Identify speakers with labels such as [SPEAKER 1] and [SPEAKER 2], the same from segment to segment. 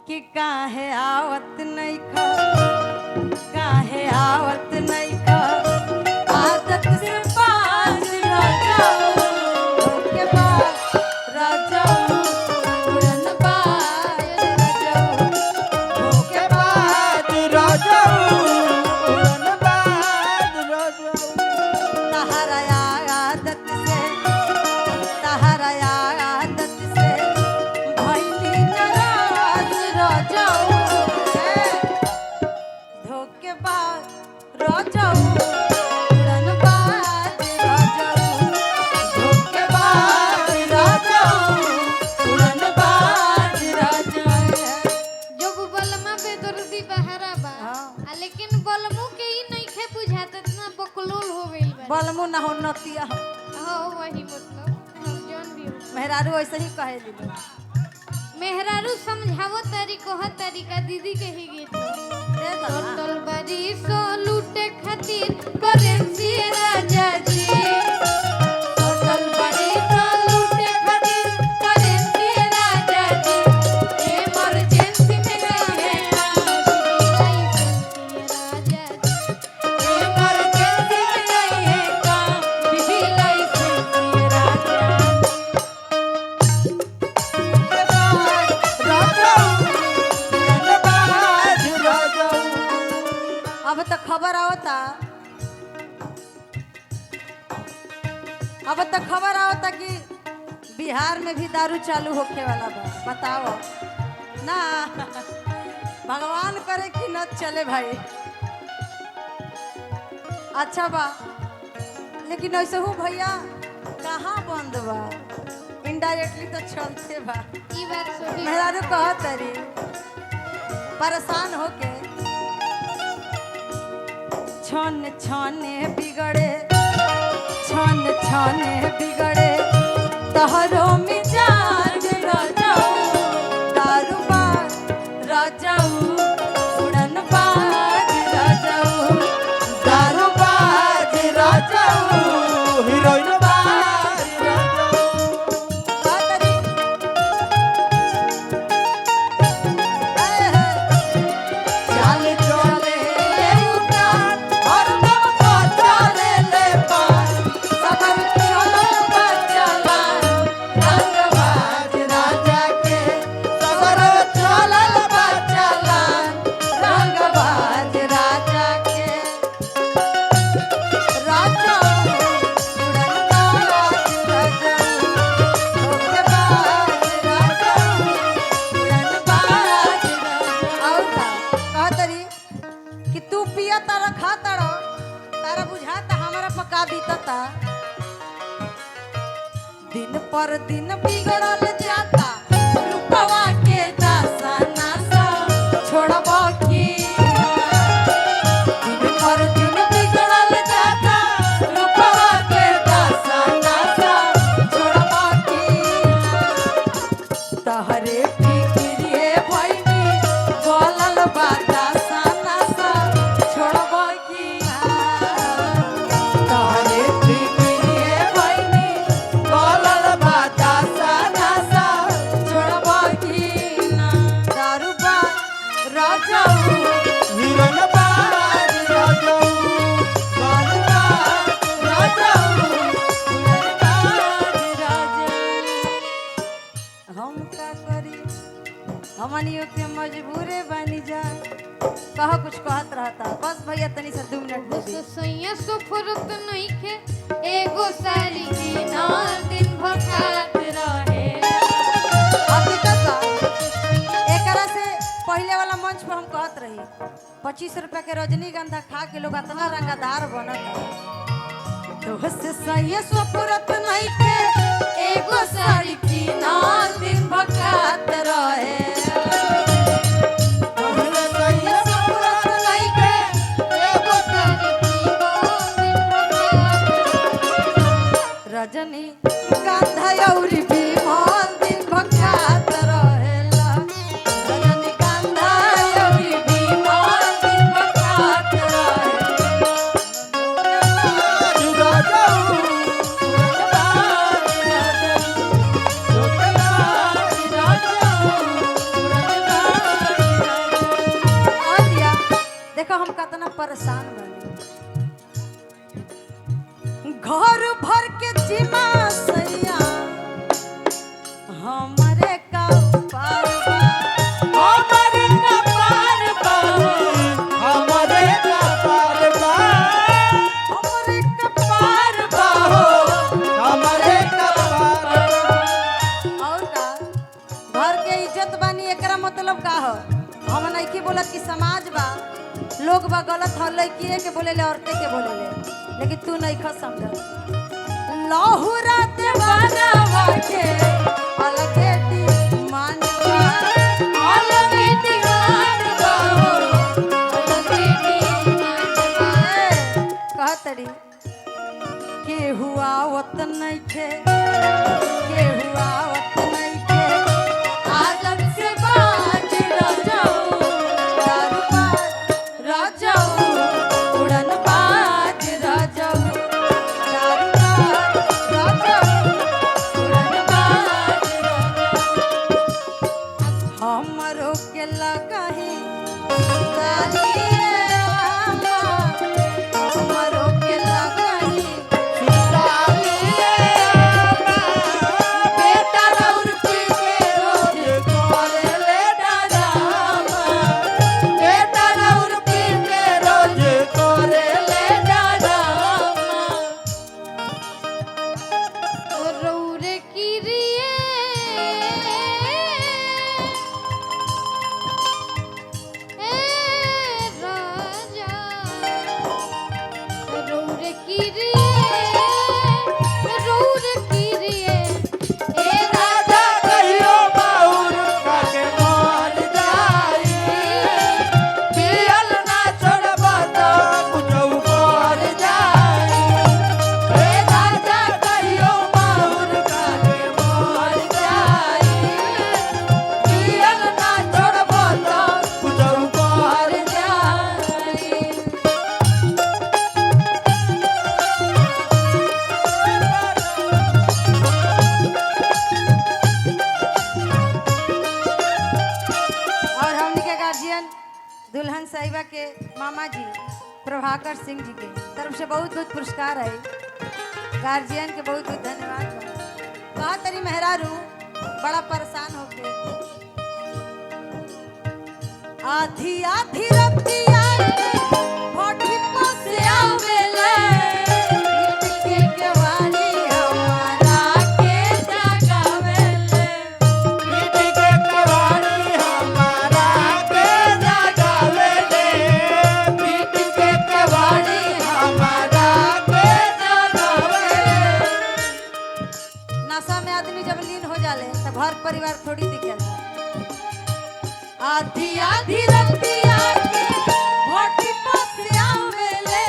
[SPEAKER 1] कि काहे आवत नहीं खा, काहे आवत नहीं खा, आदत से बाज राजाओ के बाद राजाओ उड़न बाज राजाओ के बाद राजाओ उड़न बाज राजाओ तहरा आदत से तहरा आदत से भइली नाराज राजाओ धोखेबाज राजाओ उड़न बाज राजाओ धोखेबाज राजाओ उड़न बाज राजाओ
[SPEAKER 2] जब बलमा बेदर्दी बहरा बा
[SPEAKER 1] हाँ।
[SPEAKER 2] लेकिन बलमू के ही नइखे बुझात इतना बकलोल हो गइल बा
[SPEAKER 1] बलमु ना हो नतिया हो
[SPEAKER 2] हां वही मतलब हम जौन भी हो
[SPEAKER 1] मेहरारू ऐसे ही कहे दिलो
[SPEAKER 2] मेहरारू समझावो तरी कह तरीका दीदी के ही गीत
[SPEAKER 1] दे दो ना।
[SPEAKER 2] टोटल बड़ी सो लूटे खातिर करेंसी राजा जी टोटल बड़ी सो लूटे खातिर करेंसी राजा जी इमरजेंसी में गई है राजा जी
[SPEAKER 1] इमरजेंसी में गई है काम बीबी लाइसेंसी राजा अब तक खबर आवता कि बिहार में भी दारू चालू होखे वाला बा बताओ ना भगवान करे कि न चले भाई अच्छा बा लेकिन ऐसे हूँ भैया कहाँ बंद बा इनडायरेक्टली तो चलते बा
[SPEAKER 2] ई बात सही
[SPEAKER 1] मेहरारू कहत तरी परेशान होके छन छने बिगड़े छन छने बिगड़े तहरो मिजाज राजाऊ दारू बाज राजाऊ उड़न बाज राजाऊ दारू बाज राजाऊ हीरोइन बाज राजाऊ कहतरी चाल चले ले उतार और दम को चले ले पार सगर चलल बचला रंगबाज राजा के सगर चलल बचला रंगबाज राजा के राजा उड़न बाज राजा धोखेबाज राजा उड़न बाज राजा और का कहतरी कि तू पिया तारा खा तारा तारा बुझाता हमारा पका बीतता दिन पर दिन बिगड़ल जाता रूपवा के दासा नासा छोड़ब की दिन पर दिन बिगड़ल जाता रूपवा के दासा नासा छोड़ब की तहरे फिक्रिए भइनी गलल बाता सानासा छोड़ब की तहरे फिक्रिए भइनी गलल बाता सानासा छोड़ब की दारू बाज राजाऊ हीरोइन बाज राजाऊ दारू बाज राजाऊ हीरोइन बाज राजाऊ हम का करी हमनियो के मजबूरे बनी जा कहा कुछ कहत रहता बस भैया तनी से 2 मिनट दे
[SPEAKER 2] सो सैया सो फरक नइखे एगो सारी दिना दिन भखात रहे
[SPEAKER 1] हकीकत बा एकरा से पहले वाला मंच पर हम कहत रही 25 रुपया के रजनीगंधा खा के लोग इतना रंगदार बनत तो से सैया सो फरक नहीं के एगो साड़ी की ना दिन भखात रहे रजनी गंधा औरी विमल दिन भखात रहेला रजनी गंधा औरी विमल दिन भखात रहेला राजाऊ राजाऊ राजाऊ बोलत बानी एकरा मतलब का हो? हम नहीं बोलत कि समाज बा लोग बा गलत हो लड़की के बोले ले औरतें के बोले ले, लेकिन तू नहीं खा समझ लहुरा ते बनवा के अलगे दी मानवा
[SPEAKER 2] अलगे दीवानवा अलगे दीवानवा
[SPEAKER 1] कहतड़ी के हुआ वतन नहीं थे के हुआ वतन नहीं थे
[SPEAKER 2] आदम से बाज राजाओ
[SPEAKER 1] राजाओ उड़न बाज राजाओ
[SPEAKER 2] उड़न बाज
[SPEAKER 1] हमरो के लगाही तारी हमरो के लगाही
[SPEAKER 2] बेटा और पी के रोज करे ले डाडामा बेटा और पी के रोज करे ले डाडामा रौरे किरिए ए राजा रौरे किरिए रौरे किरिए ए राजा कहियो बाउर काके मर जाई पियल ना छोड़बा त कुछौ कर जाई ए राजा कहियो बाउर काके मर जाई पियल ना छोड़बा त कुछौ कर जाई
[SPEAKER 1] और हमनी के गार्जियन दुल्हन साहिबा के मामा जी प्रभाकर सिंह जी के तरफ से बहुत बहुत पुरस्कार है। गार्जियन के बहुत बहुत धन्यवाद। कहा तरी मेहरारू बड़ा परेशान होके आधी आधी रतिया भोटी पसे आवेले इटके के वाली हमारा के जगावेले
[SPEAKER 2] के कवाड़ी हमारा के जगावेले पीट के कवाड़ी हमारा के जगावेले
[SPEAKER 1] नशा में आदमी जब लीन हो जाले तो घर परिवार थोड़ी दिखेला। आधी आधी रतिया के भोटी पसे आवेले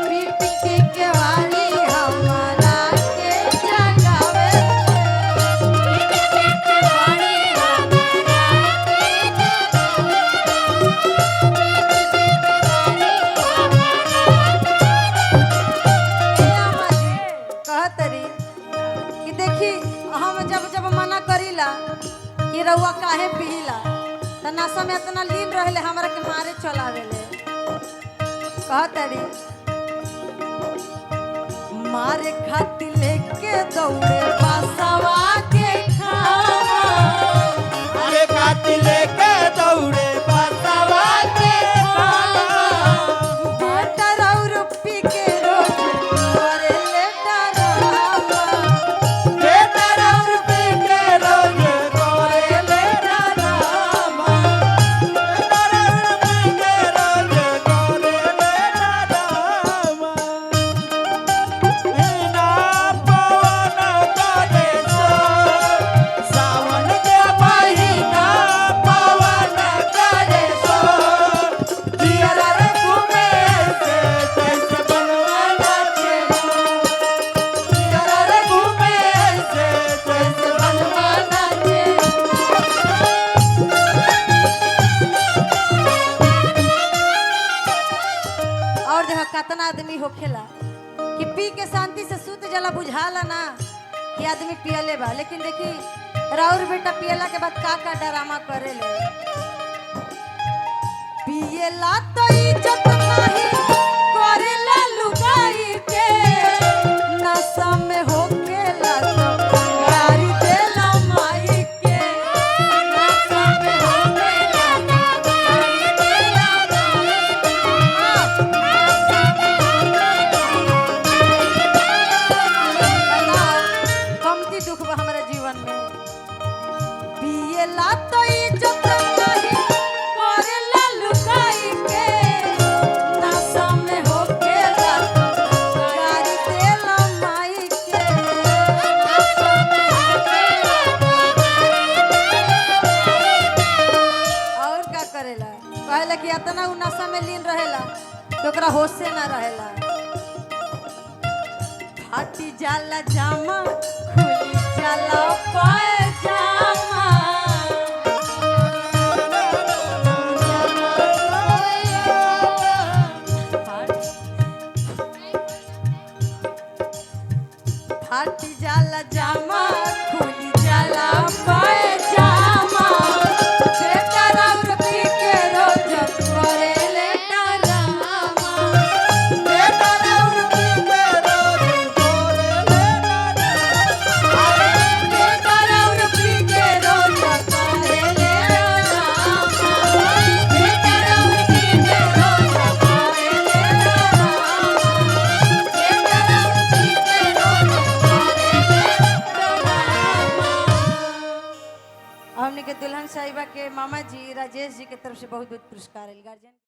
[SPEAKER 1] पीट के केवाड़ी हमारा के जगावेले
[SPEAKER 2] पीट के कवाड़ी हमारा के
[SPEAKER 1] कहतरी कि देखी हम जब जब मना करीला कि रउआ काहे पीला त नशा में इतना लीन रहले हमरा के मारे चलावेले। कहतरी मारे खातिर लेके दौड़े बसवा के खावा
[SPEAKER 2] अरे कातिले के दौड़े बसवा के
[SPEAKER 1] बटर और पी के रोज करेले डरावा
[SPEAKER 2] बेटा और पी के रोज करे ले डाडामा बेटा और पी के रोज करे ले डाडामा ना पवन करे सो सावन के महीना पवन करे सो जिया रे घूमे से कैसे बनवाना चेलो जिया रे घूमे से कैसे बनवाना चेलो
[SPEAKER 1] और देखो कितना आदमी होखेला कि पी के शांति से सूत जला बुझाला ना कि आदमी पियले बा, लेकिन देखी राउर बेटा पियला के बाद का ड्रामा करेले। पियला तो इज्जत नहीं करेला लुगाई के नशा में होखेला तो गारी देला माई के
[SPEAKER 2] नशा में होवेला गारी देला माई नशा में
[SPEAKER 1] बताओ कमती दुख बा हमारे जीवन में पियला तो जाला कि इतना उ नशा में लीन रहेला तो ओकरा होश से ना रहेला। फाटी जाला जामा खुली जाला पायजामा। फाटी जाला जामा खुली जाला पायजामा। बेटा राउर पी के रोज करेले डरामा। बेटा राउर पी के रोज करेले डरामा। बेटा राउर पी के रोज करेले डरामा। बेटा राउर पी के रोज करेले डरामा। बेटा राउर पी के रोज हमने के दुल्हन साहिबा के मामा जी राजेश जी के तरफ से बहुत बहुत पुरस्कार है गार्जियन।